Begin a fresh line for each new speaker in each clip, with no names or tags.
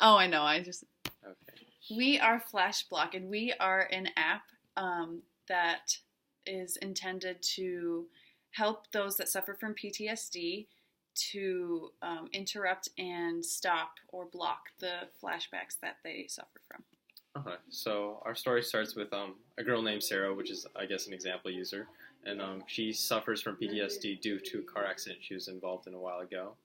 Oh, I know.
Okay.
We are FlashBlock, and we are an app that is intended to help those that suffer from PTSD to interrupt and stop or block the flashbacks that they suffer from.
Okay. So our story starts with a girl named Sarah, which is, I guess, an example user, and she suffers from PTSD due to a car accident she was involved in a while ago.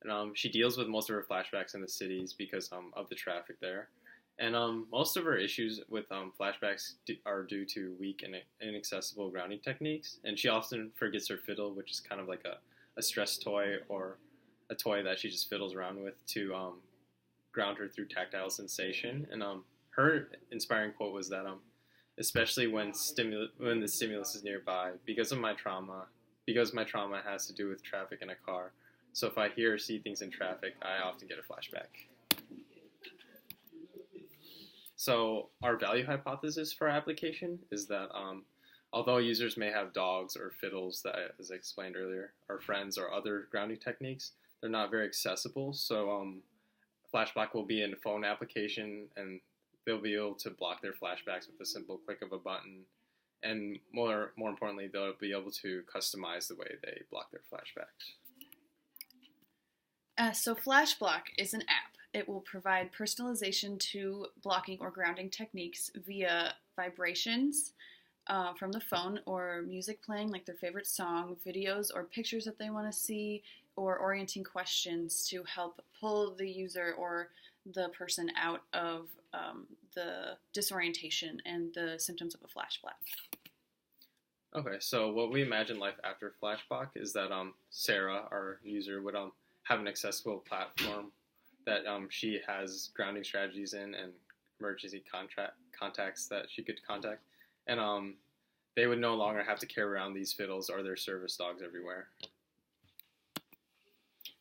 And she deals with most of her flashbacks in the cities because of the traffic there. And most of her issues with flashbacks are due to weak and inaccessible grounding techniques. And she often forgets her fiddle, which is kind of like a stress toy or a toy that she just fiddles around with to ground her through tactile sensation. And her inspiring quote was that especially when the stimulus is nearby, because my trauma has to do with traffic in a car. So if I hear or see things in traffic, I often get a flashback. So our value hypothesis for our application is that although users may have dogs or fiddles that, as I explained earlier, or friends or other grounding techniques, they're not very accessible. So FlashBlock will be in a phone application, and they'll be able to block their flashbacks with a simple click of a button. And more importantly, they'll be able to customize the way they block their flashbacks.
So FlashBlock is an app. It will provide personalization to blocking or grounding techniques via vibrations from the phone or music playing, like their favorite song, videos or pictures that they want to see, or orienting questions to help pull the user or the person out of the disorientation and the symptoms of a flashback.
Okay, so what we imagine life after flashback is that Sarah, our user, would have an accessible platform that she has grounding strategies in and emergency contacts that she could contact. And they would no longer have to carry around these fiddles or their service dogs everywhere.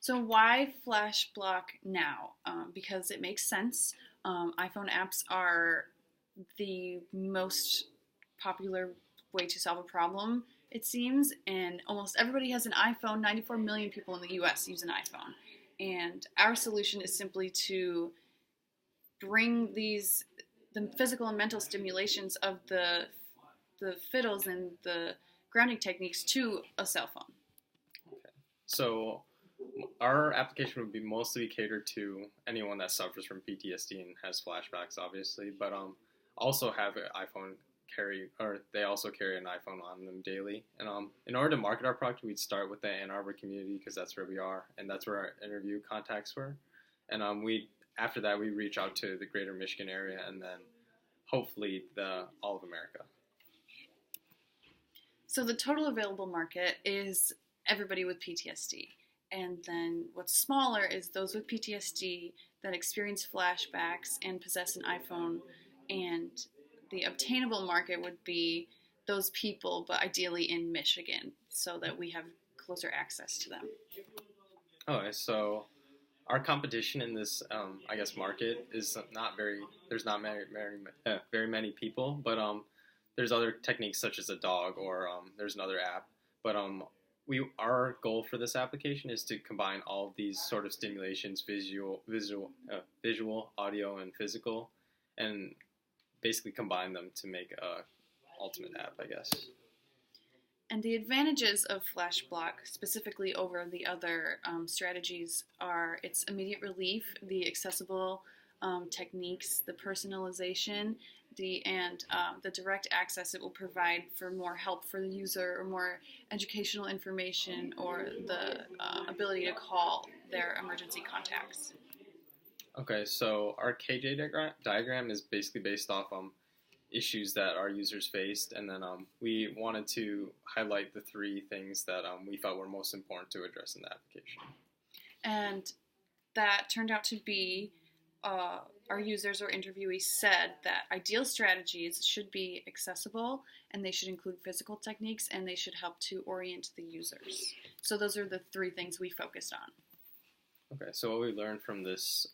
So why FlashBlock now? Because it makes sense. iPhone apps are the most popular way to solve a problem, it seems, and almost everybody has an iPhone. 94 million people in the US use an iPhone. And our solution is simply to bring the physical and mental stimulations of the fiddles and the grounding techniques to a cell phone.
Okay. So our application would be mostly catered to anyone that suffers from PTSD and has flashbacks, obviously, but also have an iPhone they also carry an iPhone on them daily. And in order to market our product, we'd start with the Ann Arbor community because that's where we are, and that's where our interview contacts were. And after that, we reach out to the greater Michigan area, and then hopefully all of America.
So the total available market is everybody with PTSD. And then what's smaller is those with PTSD that experience flashbacks and possess an iPhone, and the obtainable market would be those people, but ideally in Michigan, so that we have closer access to them.
Okay, so our competition in this, market is there's not very many people, but there's other techniques such as a dog or there's another app. But our goal for this application is to combine all of these sort of stimulations, visual, audio, and physical, and basically combine them to make a ultimate app, I guess.
And the advantages of FlashBlock, specifically over the other strategies, are its immediate relief, the accessible techniques, the personalization, the direct access it will provide for more help for the user or more educational information or the ability to call their emergency contacts.
Okay, so our KJ diagram is basically based off issues that our users faced, and then we wanted to highlight the three things that we felt were most important to address in the application.
And that turned out to be our users or interviewees said that ideal strategies should be accessible, and they should include physical techniques, and they should help to orient the users. So those are the three things we focused on.
Okay, so what we learned from this,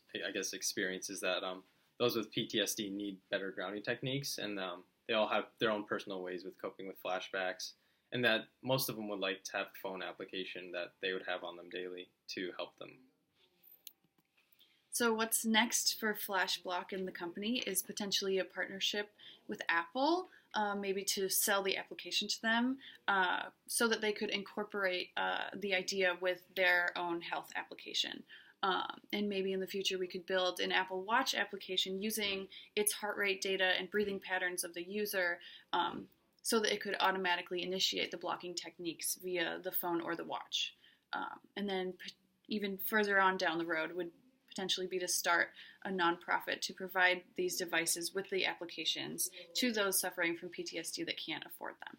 experience is that those with PTSD need better grounding techniques, and they all have their own personal ways with coping with flashbacks, and that most of them would like to have a phone application that they would have on them daily to help them.
So what's next for FlashBlock and the company is potentially a partnership with Apple, maybe to sell the application to them, so that they could incorporate the idea with their own health application. And maybe in the future we could build an Apple Watch application using its heart rate data and breathing patterns of the user, so that it could automatically initiate the blocking techniques via the phone or the watch. And then even further on down the road would potentially be to start a nonprofit to provide these devices with the applications to those suffering from PTSD that can't afford them.